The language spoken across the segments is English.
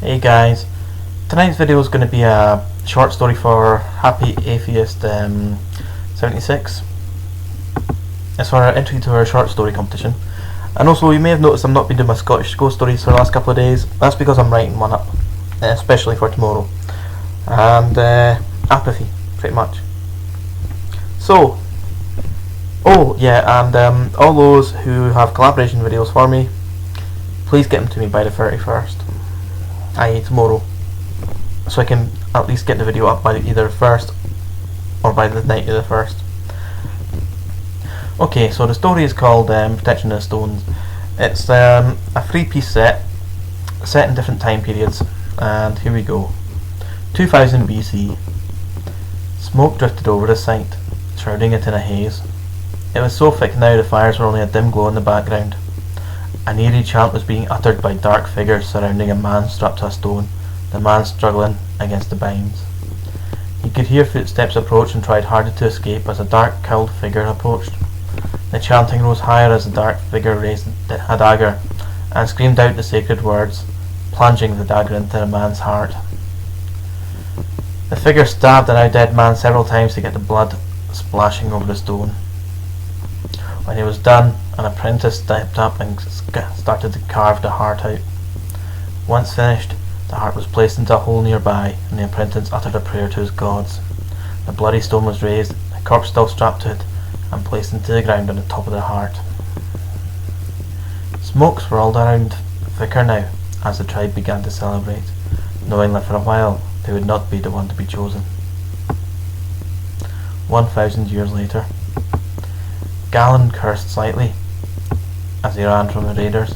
Hey guys, tonight's video is going to be a short story for Happy Atheist 76. It's for our entry to our short story competition. And also, you may have noticed I've not been doing my Scottish ghost stories for the last couple of days. That's because I'm writing one up, especially for tomorrow. And apathy, pretty much. So, all those who have collaboration videos for me, please get them to me by the 31st. i.e. tomorrow, so I can at least get the video up by either 1st or by the night of the 1st. Okay, so the story is called Protection of the Stones. It's a 3-piece set in different time periods, and here we go. 2000 BC. Smoke drifted over the site, shrouding it in a haze. It was so thick now the fires were only a dim glow in the background. An eerie chant was being uttered by dark figures surrounding a man strapped to a stone, the man struggling against the binds. He could hear footsteps approach and tried harder to escape as a dark cowled figure approached. The chanting rose higher as the dark figure raised a dagger and screamed out the sacred words, plunging the dagger into the man's heart. The figure stabbed the now dead man several times to get the blood splashing over the stone. When he was done, an apprentice stepped up and started to carve the heart out. Once finished, the heart was placed into a hole nearby, and the apprentice uttered a prayer to his gods. The bloody stone was raised, the corpse still strapped to it, and placed into the ground on the top of the heart. Smokes were all around thicker now, as the tribe began to celebrate, knowing that for a while they would not be the one to be chosen. 1,000 years later. Galen cursed slightly as he ran from the raiders.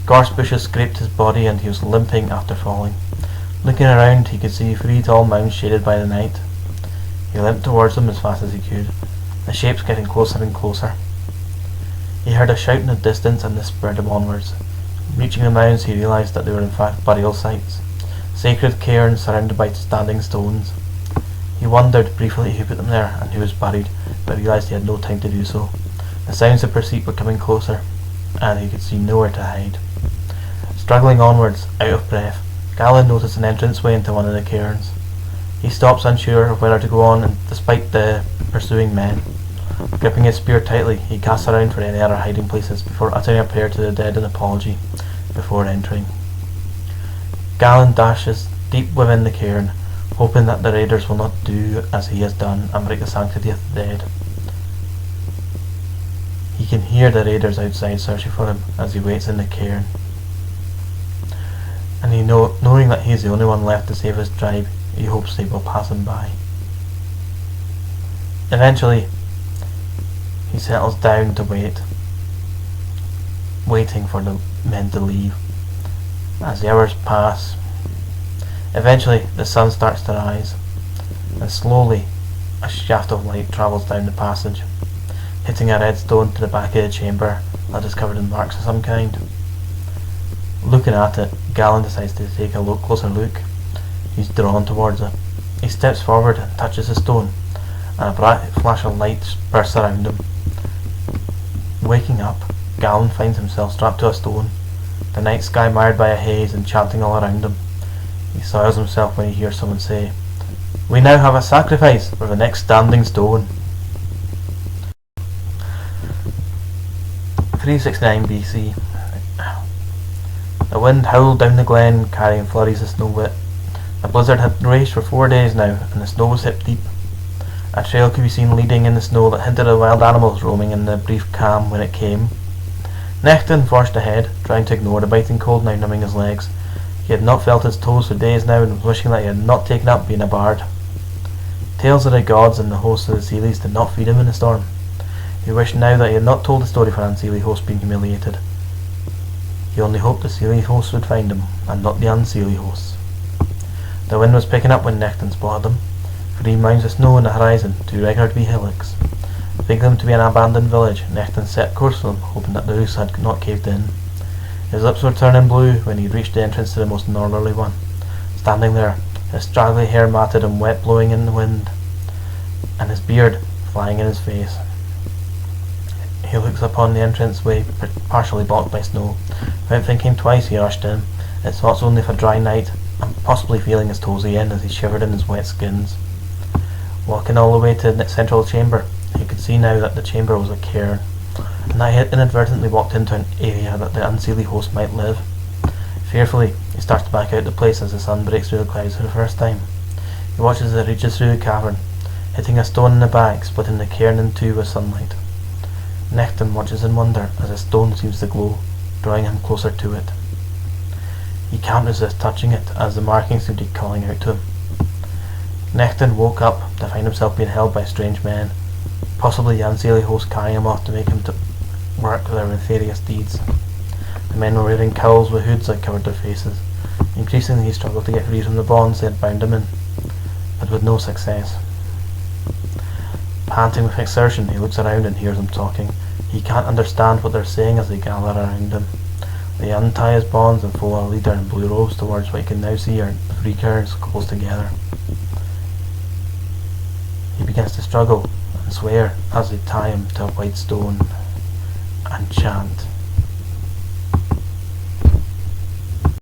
Gorse bushes scraped his body and he was limping after falling. Looking around, he could see 3 tall mounds shaded by the night. He limped towards them as fast as he could, the shapes getting closer and closer. He heard a shout in the distance and this spurred him onwards. Reaching the mounds, he realised that they were in fact burial sites, sacred cairns surrounded by standing stones. He wondered briefly who put them there and who was buried, but realised he had no time to do so. The sounds of pursuit were coming closer, and he could see nowhere to hide. Struggling onwards, out of breath, Galen noticed an entranceway into one of the cairns. He stopped, unsure of whether to go on, and despite the pursuing men. Gripping his spear tightly, he cast around for any other hiding places before uttering a prayer to the dead in apology before entering. Galen dashes deep within the cairn, hoping that the raiders will not do as he has done and break the sanctity of the dead. He can hear the raiders outside searching for him as he waits in the cairn. And knowing that he is the only one left to save his tribe, he hopes they will pass him by. Eventually, he settles down to wait, waiting for the men to leave. As the hours pass, eventually the sun starts to rise, and slowly a shaft of light travels down the passage, hitting a red stone to the back of the chamber that is covered in marks of some kind. Looking at it, Galen decides to take a closer look. He's drawn towards it. He steps forward and touches the stone, and a bright flash of light bursts around him. Waking up, Galen finds himself strapped to a stone, the night sky marred by a haze and chanting all around him. He soils himself when he hears someone say, "We now have a sacrifice for the next standing stone." 369 BC. The wind howled down the glen, carrying flurries of snow wet. The blizzard had raged for 4 days now, and the snow was hip deep. A trail could be seen leading in the snow that hinted at wild animals roaming in the brief calm when it came. Necton forged ahead, trying to ignore the biting cold now numbing his legs. He had not felt his toes for days now, and was wishing that he had not taken up being a bard. Tales of the gods and the hosts of the Seelies did not feed him in the storm. He wished now that he had not told the story for unseelie hosts being humiliated. He only hoped the Seelie hosts would find him, and not the unseelie hosts. The wind was picking up when Necton spotted them. 3 mounds of snow on the horizon, too regular to be hillocks. Thinking them to be an abandoned village, Necton set course for them, hoping that the roofs had not caved in. His lips were turning blue when he reached the entrance to the most northerly one. Standing there, his straggly hair matted and wet blowing in the wind, and his beard flying in his face. He looks upon the entranceway partially blocked by snow. Without thinking twice, he rushed in, His thoughts only of a dry night, and possibly feeling his toes again as he shivered in his wet skins. Walking all the way to the central chamber, he could see now that the chamber was a cairn, and that he had inadvertently walked into an area that the unseelie host might live. Fearfully, he starts to back out the place as the sun breaks through the clouds for the first time. He watches as it reaches through the cavern, hitting a stone in the back, splitting the cairn in two with sunlight. Necton watches in wonder as the stone seems to glow, drawing him closer to it. He can't resist touching it as the markings seem to be calling out to him. Necton woke up to find himself being held by strange men, possibly the unseelie host carrying him off to make him to work their nefarious deeds. The men were wearing cowls with hoods that covered their faces. Increasingly he struggled to get free from the bonds they had bound him in, but with no success. Panting with exertion, he looks around and hears them talking. He can't understand what they're saying as they gather around him. They untie his bonds and follow a leader in blue robes towards what he can now see are 3 cairns close together. He begins to struggle and swear as they tie him to a white stone and chant.